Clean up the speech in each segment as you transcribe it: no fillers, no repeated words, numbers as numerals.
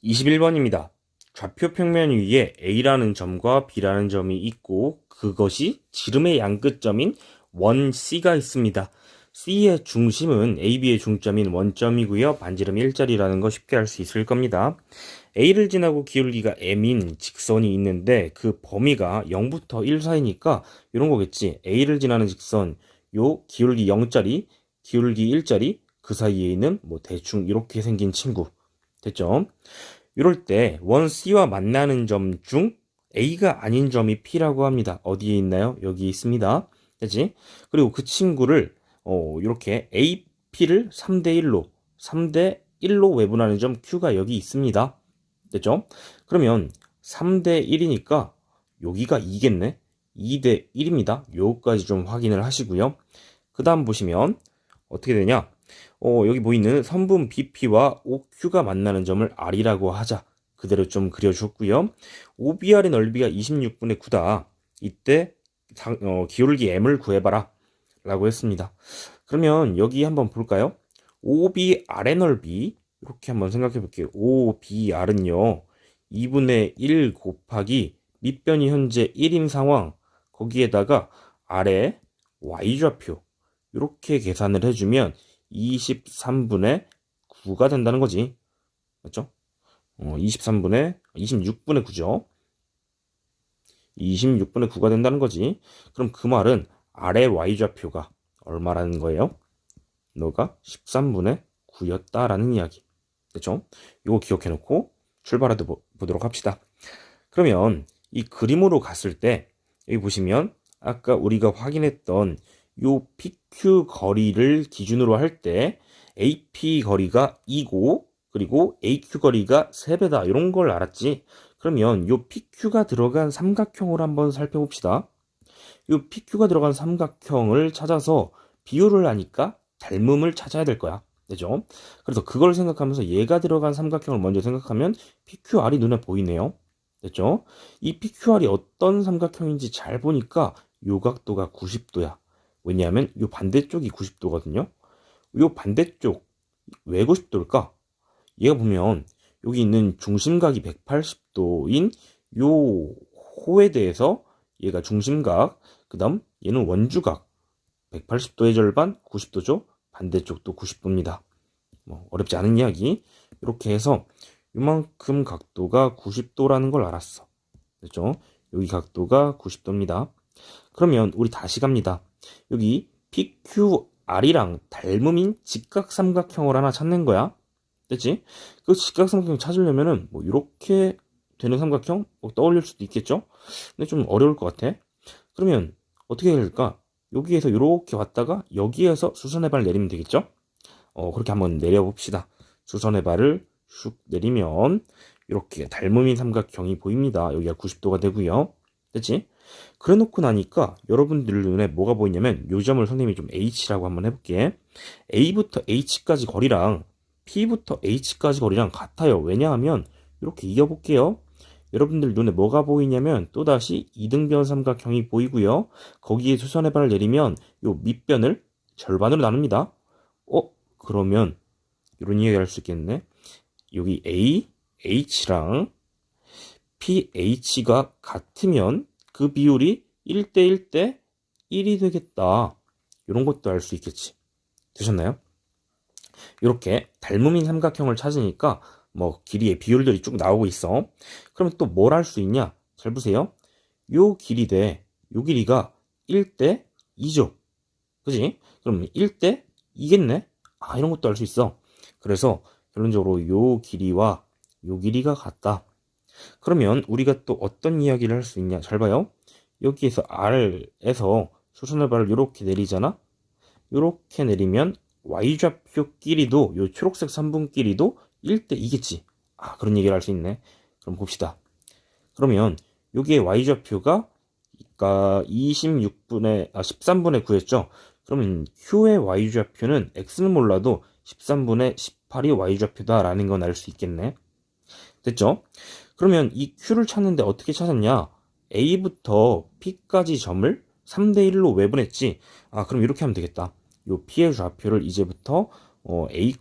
21번입니다. 좌표 평면 위에 A라는 점과 B라는 점이 있고 그것이 지름의 양끝점인 원 C가 있습니다. C의 중심은 AB의 중점인 원점이고요. 반지름 1짜리라는 거 쉽게 알 수 있을 겁니다. A를 지나고 기울기가 M인 직선이 있는데 그 범위가 0부터 1 사이니까 이런 거겠지. A를 지나는 직선 요 기울기 0짜리, 기울기 1짜리 그 사이에 있는 뭐 대충 이렇게 생긴 친구. 됐죠? 이럴 때 원 C와 만나는 점 중 A가 아닌 점이 P라고 합니다. 어디에 있나요? 여기 있습니다. 그치? 그리고 그 친구를 이렇게 A, P를 3대 1로 3대 1로 외분하는 점 Q가 여기 있습니다. 됐죠? 그러면 3대 1이니까 여기가 2겠네. 2대 1입니다. 요거까지 좀 확인을 하시고요. 그 다음 보시면 어떻게 되냐? 여기 보이는 선분 BP와 OQ가 만나는 점을 R이라고 하자. 그대로 좀 그려줬고요. OBR의 넓이가 26분의 9다. 이때 기울기 M을 구해봐라. 라고 했습니다. 그러면 여기 한번 볼까요? OBR의 넓이 이렇게 한번 생각해 볼게요. OBR은요. 2분의 1 곱하기 밑변이 현재 1인 상황 거기에다가 아래 Y좌표 이렇게 계산을 해주면 23분의 9가 된다는 거지. 맞죠? 26분의 9죠. 26분의 9가 된다는 거지. 그럼 그 말은 아래 Y좌표가 얼마라는 거예요? 너가 13분의 9였다라는 이야기. 됐죠? 이거 기억해 놓고 출발해 보도록 합시다. 그러면 이 그림으로 갔을 때 여기 보시면 아까 우리가 확인했던 요 PQ 거리를 기준으로 할 때 AP 거리가 2고 그리고 AQ 거리가 3배다 이런 걸 알았지. 그러면 요 PQ가 들어간 삼각형을 한번 살펴봅시다. 요 PQ가 들어간 삼각형을 찾아서 비율을 하니까 닮음을 찾아야 될 거야. 되죠? 그래서 그걸 생각하면서 얘가 들어간 삼각형을 먼저 생각하면 PQR이 눈에 보이네요. 됐죠? 이 PQR이 어떤 삼각형인지 잘 보니까 요 각도가 90도야. 왜냐하면 요 반대쪽이 90도거든요. 요 반대쪽 왜 90도일까? 얘가 보면 여기 있는 중심각이 180도인 요 호에 대해서 얘가 중심각, 그 다음 얘는 원주각 180도의 절반 90도죠. 반대쪽도 90도입니다. 뭐 어렵지 않은 이야기. 이렇게 해서 이만큼 각도가 90도라는 걸 알았어. 됐죠? 여기 각도가 90도입니다. 그러면 우리 다시 갑니다. 여기 PQR이랑 닮음인 직각삼각형을 하나 찾는 거야. 됐지? 그 직각삼각형 찾으려면은 뭐 이렇게 되는 삼각형 뭐 떠올릴 수도 있겠죠? 근데 좀 어려울 것 같아. 그러면 어떻게 해야 될까? 여기에서 이렇게 왔다가 여기에서 수선의 발 내리면 되겠죠? 그렇게 한번 내려봅시다. 수선의 발을 슉 내리면 이렇게 닮음인 삼각형이 보입니다. 여기가 90도가 되고요. 됐지? 그래 놓고 나니까 여러분들 눈에 뭐가 보이냐면 요 점을 선생님이 좀 H라고 한번 해볼게. A부터 H까지 거리랑 P부터 H까지 거리랑 같아요. 왜냐하면 이렇게 이어볼게요. 여러분들 눈에 뭐가 보이냐면 또다시 이등변 삼각형이 보이고요. 거기에 수선의 발을 내리면 요 밑변을 절반으로 나눕니다. 그러면 이런 이야기 할 수 있겠네. 여기 A, H랑 pH가 같으면 그 비율이 1대 1대 1이 되겠다. 이런 것도 알 수 있겠지. 되셨나요? 이렇게 닮음인 삼각형을 찾으니까 뭐 길이의 비율들이 쭉 나오고 있어. 그러면 또 뭘 할 수 있냐? 잘 보세요. 요 길이 대 요 길이가 1대 2죠. 그지? 그럼 1대 2겠네? 이런 것도 알 수 있어. 그래서 결론적으로 요 길이와 요 길이가 같다. 그러면 우리가 또 어떤 이야기를 할 수 있냐? 잘 봐요. 여기에서 R에서 수선의 발을 이렇게 내리잖아? 이렇게 내리면 Y좌표 길이도 요 초록색 3분 길이도 1대 2겠지. 그런 얘기를 할 수 있네. 그럼 봅시다. 그러면 여기에 Y좌표가 그러니까 13분의 9였죠. 그러면 Q의 Y좌표는 X는 몰라도 13분의 18이 Y좌표다라는 건 알 수 있겠네. 됐죠? 그러면 이 Q를 찾는데 어떻게 찾았냐? A부터 P까지 점을 3대 1로 외분했지. 그럼 이렇게 하면 되겠다. 요 P의 좌표를 이제부터 A,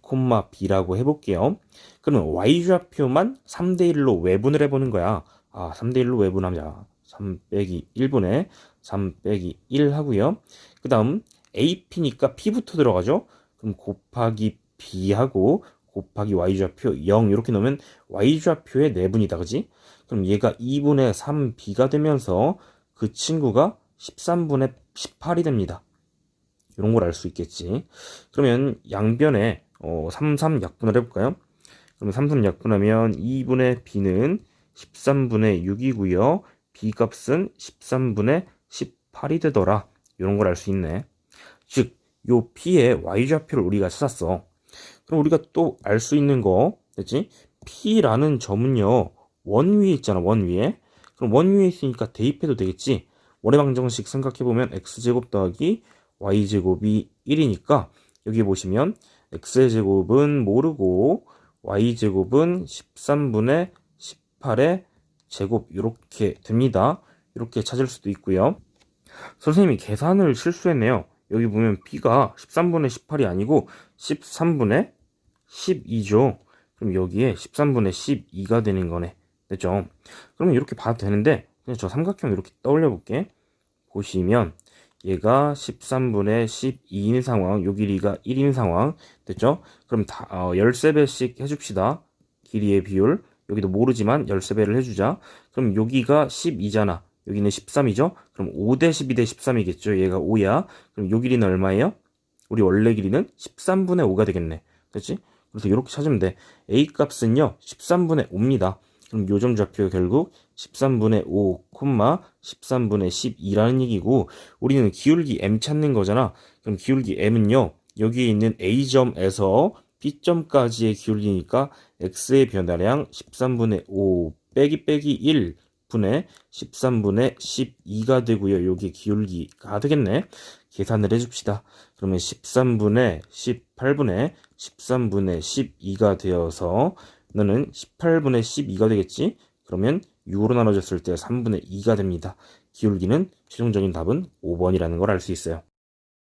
B라고 해볼게요. 그러면 y좌표만 3대1로 외분을 해보는 거야. 3대1로 외분하자. 3 빼기 1분의 3 빼기 1 하고요. 그 다음 AP니까 P부터 들어가죠. 그럼 곱하기 B하고 곱하기 y좌표 0 이렇게 넣으면 y좌표의 내분이다. 그지? 그럼 얘가 2분의 3B가 되면서 그 친구가 13분의 18이 됩니다. 이런 걸 알 수 있겠지. 그러면 양변에 3 약분을 해볼까요? 그러면 3 약분하면 2분의 B는 13분의 6이고요. B 값은 13분의 18이 되더라. 이런 걸 알 수 있네. 즉, 요 P의 y좌표를 우리가 찾았어. 그럼 우리가 또 알 수 있는 거, 됐지? P라는 점은요, 원 위에 있잖아, 원 위에. 그럼 원 위에 있으니까 대입해도 되겠지? 원의 방정식 생각해보면 x제곱 더하기 y제곱이 1이니까 여기 보시면 x의 제곱은 모르고 y제곱은 13분의 18의 제곱 이렇게 됩니다. 이렇게 찾을 수도 있고요. 선생님이 계산을 실수했네요. 여기 보면 b가 13분의 18이 아니고 13분의 12죠. 그럼 여기에 13분의 12가 되는 거네. 됐죠? 그러면 이렇게 봐도 되는데 그냥 저 삼각형 이렇게 떠올려 볼게. 보시면 얘가 13분의 12인 상황, 요 길이가 1인 상황. 됐죠? 그럼 13배씩 해줍시다. 길이의 비율. 여기도 모르지만 13배를 해주자. 그럼 여기가 12잖아. 여기는 13이죠? 그럼 5대 12대 13이겠죠? 얘가 5야. 그럼 요 길이는 얼마예요? 우리 원래 길이는 13분의 5가 되겠네. 그렇지? 그래서 이렇게 찾으면 돼. A 값은요, 13분의 5입니다. 그럼 요점 좌표 결국 13분의 5, 13분의 12라는 얘기고, 우리는 기울기 M 찾는 거잖아. 그럼 기울기 M은요, 여기에 있는 A점에서 B점까지의 기울기니까 X의 변화량 13분의 5 빼기 1 분의 13분의 12가 되고요. 여기 기울기가 되겠네. 계산을 해줍시다. 그러면 13분의 18분의 13분의 12가 되어서 너는 18분의 12가 되겠지? 그러면 6으로 나눠졌을 때 3분의 2가 됩니다. 기울기는 최종적인 답은 5번이라는 걸 알 수 있어요.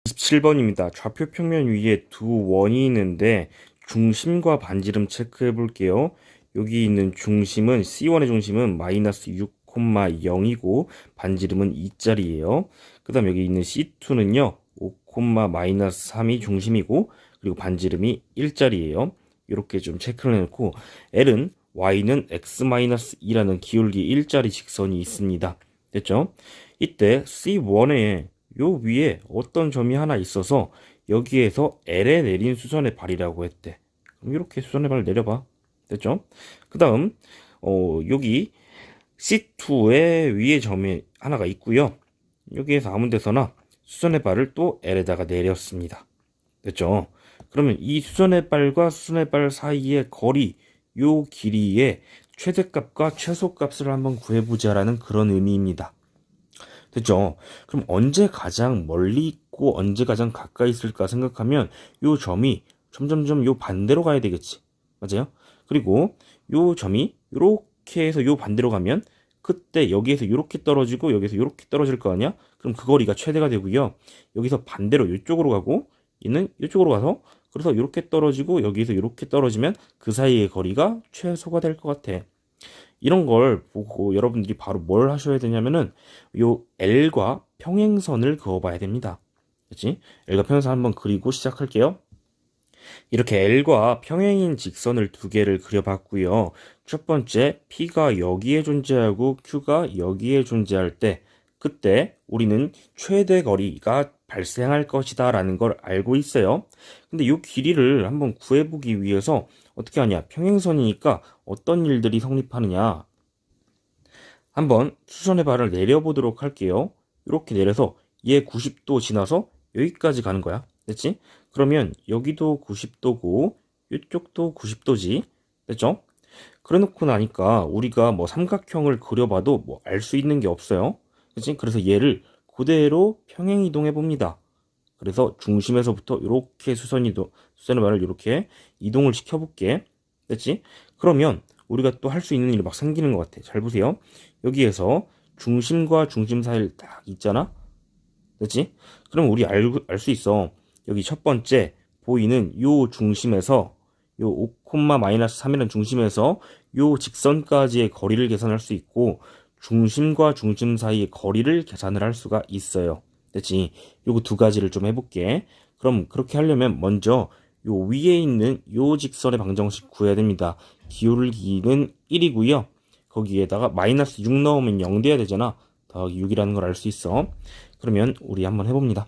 27번입니다. 좌표 평면 위에 두 원이 있는데 중심과 반지름 체크해 볼게요. 여기 있는 중심은 C1의 중심은 마이너스 6,0이고 반지름은 2짜리예요. 그 다음 여기 있는 C2는요 5, 마이너스 3이 중심이고 그리고 반지름이 1짜리예요. 이렇게 좀 체크를 해놓고 L은 Y는 X-2라는 기울기 1짜리 직선이 있습니다. 됐죠? 이때 C1에 요 위에 어떤 점이 하나 있어서 여기에서 L에 내린 수선의 발이라고 했대. 그럼 이렇게 수선의 발을 내려봐. 됐죠? 그 다음 여기 C2의 위에 점이 하나가 있고요. 여기에서 아무 데서나 수선의 발을 또 L에다가 내렸습니다. 됐죠? 그러면 이 수선의 발과 수선의 발 사이의 거리, 요 길이의 최대값과 최소값을 한번 구해보자라는 그런 의미입니다. 됐죠? 그럼 언제 가장 멀리 있고 언제 가장 가까이 있을까 생각하면 요 점이 점점점 요 반대로 가야 되겠지. 맞아요? 그리고 요 점이 요렇게 해서 요 반대로 가면 그때 여기에서 요렇게 떨어지고 여기서 요렇게 떨어질 거 아니야? 그럼 그 거리가 최대가 되고요. 여기서 반대로 이쪽으로 가고 얘는 이쪽으로 가서 그래서 이렇게 떨어지고 여기서 이렇게 떨어지면 그 사이의 거리가 최소가 될 것 같아. 이런 걸 보고 여러분들이 바로 뭘 하셔야 되냐면은 요 L과 평행선을 그어봐야 됩니다. 그렇지? L과 평행선 한번 그리고 시작할게요. 이렇게 L과 평행인 직선을 두 개를 그려봤고요. 첫 번째 P가 여기에 존재하고 Q가 여기에 존재할 때 그때 우리는 최대 거리가 발생할 것이다 라는 걸 알고 있어요. 근데 이 길이를 한번 구해보기 위해서 어떻게 하냐? 평행선이니까 어떤 일들이 성립하느냐? 한번 수선의 발을 내려보도록 할게요. 이렇게 내려서 얘 90도 지나서 여기까지 가는 거야. 됐지? 그러면 여기도 90도고 이쪽도 90도지. 됐죠? 그래 놓고 나니까 우리가 뭐 삼각형을 그려봐도 뭐 알 수 있는 게 없어요. 그치? 그래서 얘를 그대로 평행 이동해 봅니다. 그래서 중심에서부터 이렇게 수선의 발을 이렇게 이동을 시켜 볼게. 됐지? 그러면 우리가 또 할 수 있는 일이 막 생기는 것 같아. 잘 보세요. 여기에서 중심과 중심 사이를 딱 있잖아. 됐지? 그럼 우리 알 수 있어. 여기 첫 번째 보이는 요 중심에서 요 5,-3이라는 중심에서 요 직선까지의 거리를 계산할 수 있고 중심과 중심 사이의 거리를 계산을 할 수가 있어요. 됐지? 요거 두 가지를 좀 해볼게. 그럼 그렇게 하려면 먼저 요 위에 있는 요 직선의 방정식 구해야 됩니다. 기울기는 1이고요. 거기에다가 마이너스 6 넣으면 0 돼야 되잖아. 더하기 6이라는 걸 알 수 있어. 그러면 우리 한번 해봅니다.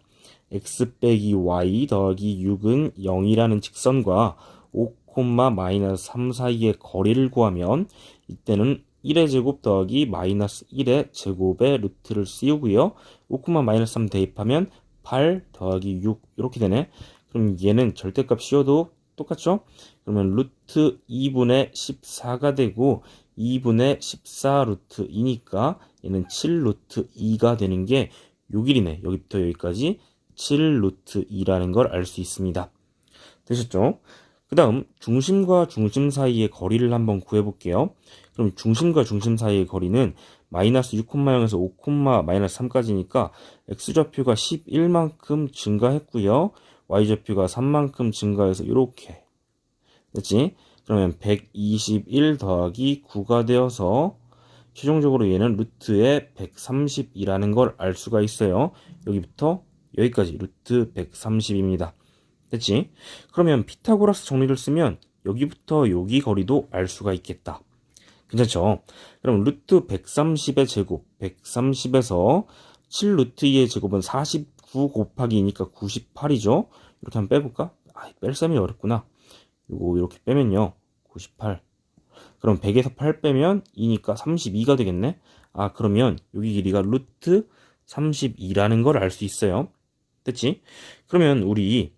x 빼기 y 더하기 6은 0이라는 직선과 5,-3 사이의 거리를 구하면 이때는 1의 제곱 더하기 마이너스 1의 제곱의 루트를 씌우고요. 5,-3 대입하면 8 더하기 6 이렇게 되네. 그럼 얘는 절대값 씌워도 똑같죠? 그러면 루트 2분의 14가 되고 2분의 14 루트 2니까 얘는 7 루트 2가 되는 게 6일이네. 여기부터 여기까지 7 루트 2라는 걸 알 수 있습니다. 되셨죠? 그 다음 중심과 중심 사이의 거리를 한번 구해볼게요. 그럼 중심과 중심 사이의 거리는 마이너스 6,0에서 5,-3까지니까 x좌표가 11만큼 증가했고요. y좌표가 3만큼 증가해서 이렇게 됐지? 그러면 121 더하기 9가 되어서 최종적으로 얘는 루트에 130이라는 걸 알 수가 있어요. 여기부터 여기까지 루트 130입니다. 됐지? 그러면 피타고라스 정리를 쓰면 여기부터 여기 거리도 알 수가 있겠다. 괜찮죠? 그럼 루트 130의 제곱, 130에서 7 루트 2의 제곱은 49 곱하기 2니까 98이죠? 이렇게 한번 빼볼까? 뺄 셈이 어렵구나. 요거 이렇게 빼면요. 98. 그럼 100에서 8 빼면 2니까 32가 되겠네? 그러면 여기 길이가 루트 32라는 걸 알 수 있어요. 됐지? 그러면 우리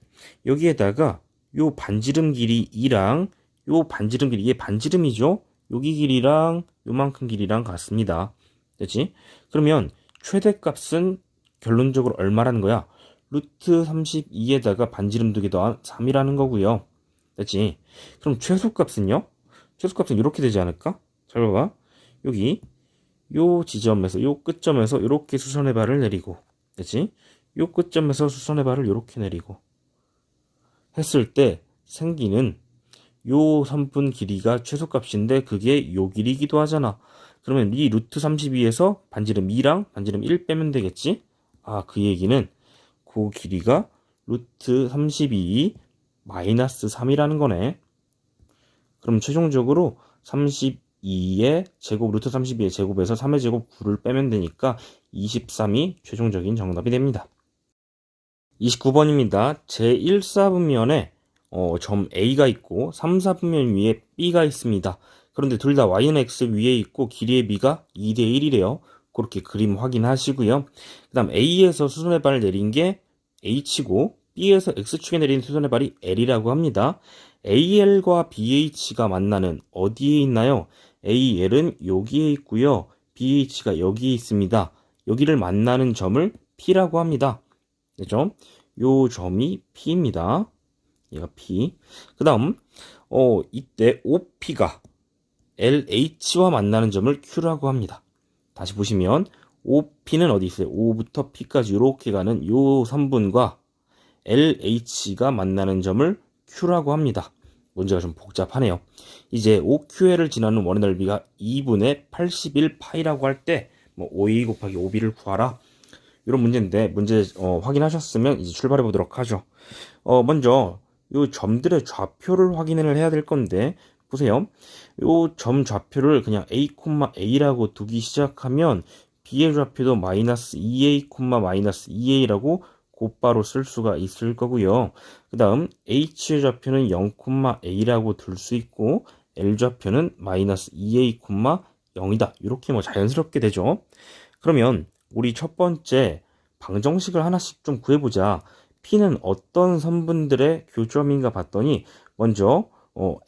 여기에다가 요 반지름 길이 2랑 요 반지름 길이, 이게 반지름이죠? 여기 길이랑 요만큼 길이랑 같습니다. 됐지? 그러면 최대값은 결론적으로 얼마라는 거야? 루트 32에다가 반지름 2개 더한 3이라는 거고요. 됐지? 그럼 최소값은요? 최소값은 이렇게 되지 않을까? 잘 봐봐. 여기 요 지점에서 요 끝점에서 이렇게 수선의 발을 내리고, 됐지? 요 끝점에서 수선의 발을 이렇게 내리고 했을 때 생기는 요 선분 길이가 최소값인데 그게 요 길이기도 하잖아. 그러면 이 루트 32에서 반지름 2랑 반지름 1 빼면 되겠지? 그 얘기는 그 길이가 루트 32 마이너스 3이라는 거네. 그럼 최종적으로 32의 제곱, 루트 32의 제곱에서 3의 제곱 9를 빼면 되니까 23이 최종적인 정답이 됩니다. 29번입니다. 제1사분면에 점 A가 있고 3사분면 위에 B가 있습니다. 그런데 둘 다 Y는 X 위에 있고 길이의 B가 2대 1이래요. 그렇게 그림 확인하시고요. 그 다음 A에서 수선의 발을 내린 게 H고 B에서 X축에 내린 수선의 발이 L이라고 합니다. AL과 BH가 만나는 어디에 있나요? AL은 여기에 있고요. BH가 여기에 있습니다. 여기를 만나는 점을 P라고 합니다. 그죠? 요 점이 P입니다. 얘가 P. 그 다음, 이때 OP가 LH와 만나는 점을 Q라고 합니다. 다시 보시면, OP는 어디 있어요? O부터 P까지 이렇게 가는 요 선분과 LH가 만나는 점을 Q라고 합니다. 문제가 좀 복잡하네요. 이제 OQL을 지나는 원의 넓이가 2분의 81파이라고 할 때, OA 곱하기 OB를 구하라. 이런 문제인데, 문제 확인하셨으면 이제 출발해 보도록 하죠. 먼저 요 점들의 좌표를 확인을 해야 될 건데, 보세요. 요 점 좌표를 그냥 A, A라고 두기 시작하면 B의 좌표도 마이너스 2A, 마이너스 2A라고 곧바로 쓸 수가 있을 거고요. 그 다음 H의 좌표는 0, A라고 둘 수 있고 L 좌표는 마이너스 2A, 0이다. 이렇게 자연스럽게 되죠. 그러면 우리 첫 번째 방정식을 하나씩 좀 구해보자. P는 어떤 선분들의 교점인가 봤더니 먼저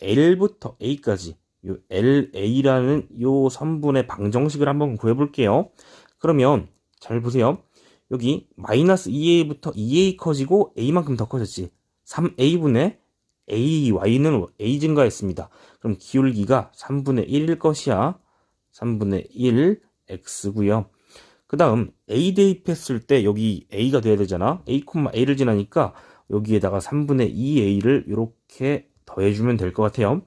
L부터 A까지 요 LA라는 요 선분의 방정식을 한번 구해볼게요. 그러면 잘 보세요. 여기 마이너스 2A부터 2A 커지고 A만큼 더 커졌지. 3A분의 AY는 A 증가했습니다. 그럼 기울기가 3분의 1일 것이야. 3분의 1 X고요. 그 다음 A 대입했을 때 여기 A가 돼야 되잖아. A, A를 지나니까 여기에다가 3분의 2a를 이렇게 더해주면 될 것 같아요.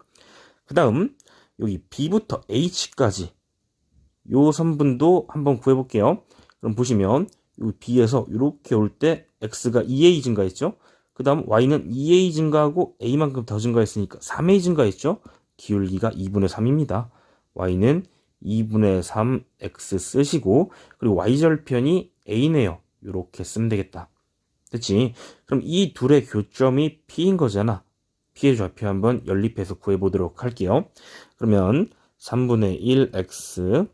그 다음 여기 b부터 h까지 요 선분도 한번 구해볼게요. 그럼 보시면 이 b에서 이렇게 올 때 x가 2a 증가했죠. 그 다음 y는 2a 증가하고 a만큼 더 증가했으니까 3a 증가했죠. 기울기가 2분의 3입니다. y는 2분의 3x 쓰시고 그리고 y절편이 a네요. 이렇게 쓰면 되겠다. 됐지? 그럼 이 둘의 교점이 p인 거잖아. p의 좌표 한번 연립해서 구해보도록 할게요. 그러면 3분의 1x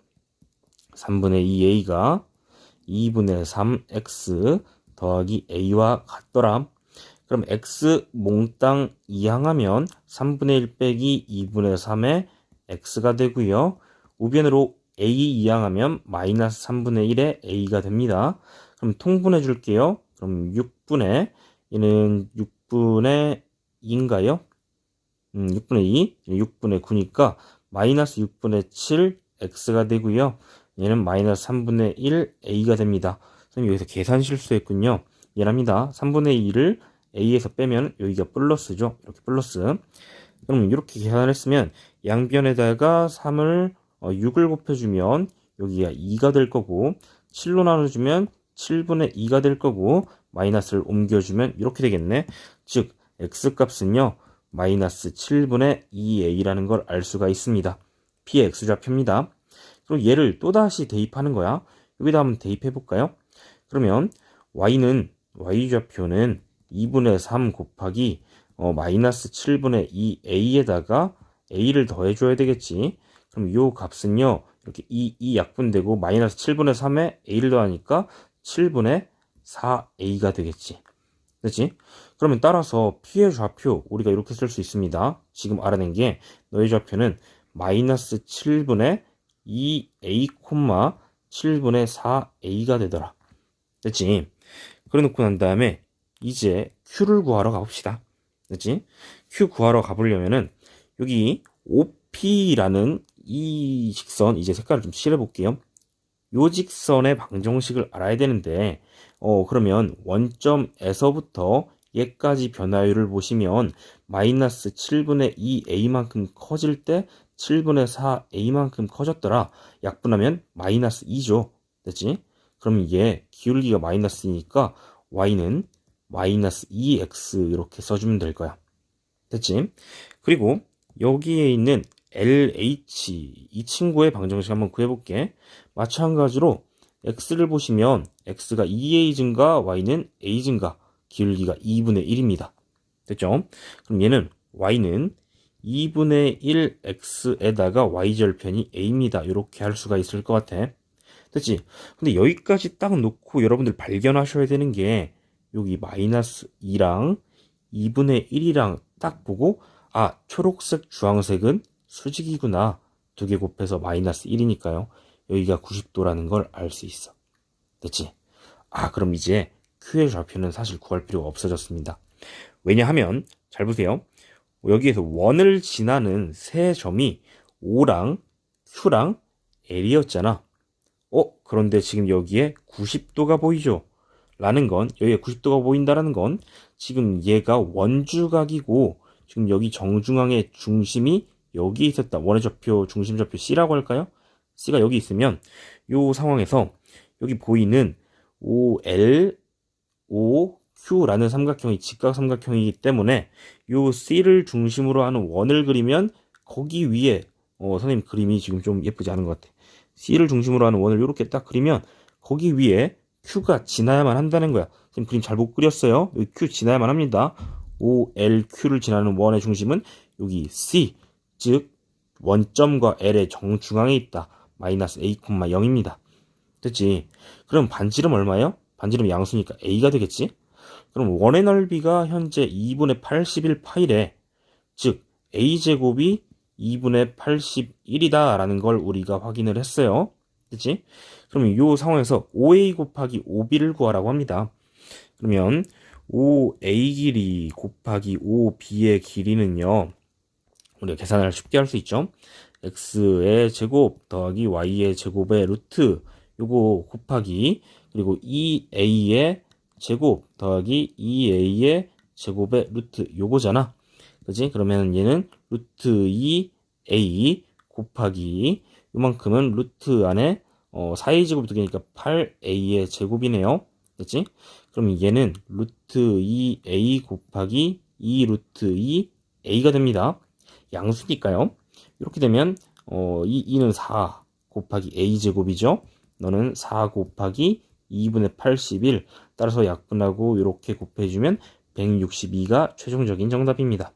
3분의 2a가 2분의 3x 더하기 a와 같더라. 그럼 x 몽땅 이항하면 3분의 1 빼기 2분의 3의 x가 되고요. 우변으로 a 이항하면 마이너스 3분의 1의 a가 됩니다. 그럼 통분해 줄게요. 그럼 6분의 얘는 6분의 2인가요? 6분의 2, 6분의 9니까 마이너스 6분의 7 x가 되고요. 얘는 마이너스 3분의 1 a가 됩니다. 선생님 여기서 계산 실수했군요. 미안합니다. 3분의 2를 a에서 빼면 여기가 플러스죠. 이렇게 플러스. 그럼 이렇게 계산을 했으면 양변에다가 3을 6을 곱해주면 여기가 2가 될 거고 7로 나눠주면 7분의 2가 될 거고 마이너스를 옮겨주면 이렇게 되겠네. 즉 x값은요 마이너스 7분의 2a라는 걸 알 수가 있습니다. p의 x좌표입니다. 그리고 얘를 또다시 대입하는 거야. 여기다 한번 대입해 볼까요? 그러면 y좌표는 2분의 3 곱하기 마이너스 7분의 2a에다가 a를 더해줘야 되겠지. 그럼 이 값은요 이렇게 이 약분되고 마이너스 7분의 3에 a를 더하니까 7분의 4a가 되겠지. 됐지? 그러면 따라서 p의 좌표 우리가 이렇게 쓸 수 있습니다. 지금 알아낸 게 너의 좌표는 마이너스 7분의 2a, 7분의 4a가 되더라. 됐지? 그래 놓고 난 다음에 이제 q를 구하러 가봅시다. 됐지? q 구하러 가보려면은 여기 OP라는 이 직선 이제 색깔을 좀 칠해볼게요. 요 직선의 방정식을 알아야 되는데 그러면 원점에서부터 얘까지 변화율을 보시면 마이너스 7분의 2a만큼 커질 때 7분의 4a만큼 커졌더라. 약분하면 마이너스 2죠. 됐지? 그럼 이게 기울기가 마이너스니까 y는 마이너스 2x 이렇게 써주면 될 거야. 됐지? 그리고 여기에 있는 LH 이 친구의 방정식 한번 구해볼게. 마찬가지로 x를 보시면 x가 2a 증가, y는 a 증가, 기울기가 2분의 1입니다. 됐죠? 그럼 얘는 y는 2분의 1x에다가 y절편이 a입니다. 이렇게 할 수가 있을 것 같아. 됐지? 근데 여기까지 딱 놓고 여러분들 발견하셔야 되는 게 여기 마이너스 2랑 2분의 1이랑 딱 보고 초록색 주황색은 수직이구나. 두 개 곱해서 마이너스 1이니까요. 여기가 90도라는 걸 알 수 있어. 됐지? 그럼 이제 Q의 좌표는 사실 구할 필요가 없어졌습니다. 왜냐하면 잘 보세요. 여기에서 원을 지나는 세 점이 O랑 Q랑 L이었잖아. 그런데 지금 여기에 90도가 보이죠? 라는 건 여기에 90도가 보인다라는 건 지금 얘가 원주각이고 지금 여기 정중앙의 중심이 여기 있었다. 원의 좌표 중심 좌표 C라고 할까요? C가 여기 있으면 이 상황에서 여기 보이는 OL, OQ라는 삼각형이 직각 삼각형이기 때문에 이 C를 중심으로 하는 원을 그리면 거기 위에 선생님 그림이 지금 좀 예쁘지 않은 것 같아. C를 중심으로 하는 원을 이렇게 딱 그리면 거기 위에 Q가 지나야만 한다는 거야. 지금 그림 잘 못 그렸어요. 여기 Q 지나야만 합니다. OLQ를 지나는 원의 중심은 여기 C, 즉 원점과 L의 정중앙에 있다. 마이너스 A, 0입니다. 됐지? 그럼 반지름 얼마예요? 반지름 양수니까 A가 되겠지? 그럼 원의 넓이가 현재 2분의 81파이래. 즉 A제곱이 2분의 81이다 라는 걸 우리가 확인을 했어요. 됐지? 그러면 이 상황에서 5A 곱하기 5B를 구하라고 합니다. 그러면 5A 길이 곱하기 5B의 길이는요. 우리가 계산을 쉽게 할 수 있죠. x의 제곱 더하기 y의 제곱의 루트 요거 곱하기 그리고 2a의 제곱 더하기 2a의 제곱의 루트 요거잖아. 그지? 그러면 얘는 루트 2a 곱하기 요만큼은 루트 안에 4a 제곱이 두 개니까 8a의 제곱이네요. 됐지? 그럼 얘는 루트 2a 곱하기 2 루트 2a가 됩니다. 양수니까요. 이렇게 되면 이 2는 4 곱하기 a 제곱이죠. 너는 4 곱하기 2분의 81. 따라서 약분하고 이렇게 곱해주면 162가 최종적인 정답입니다.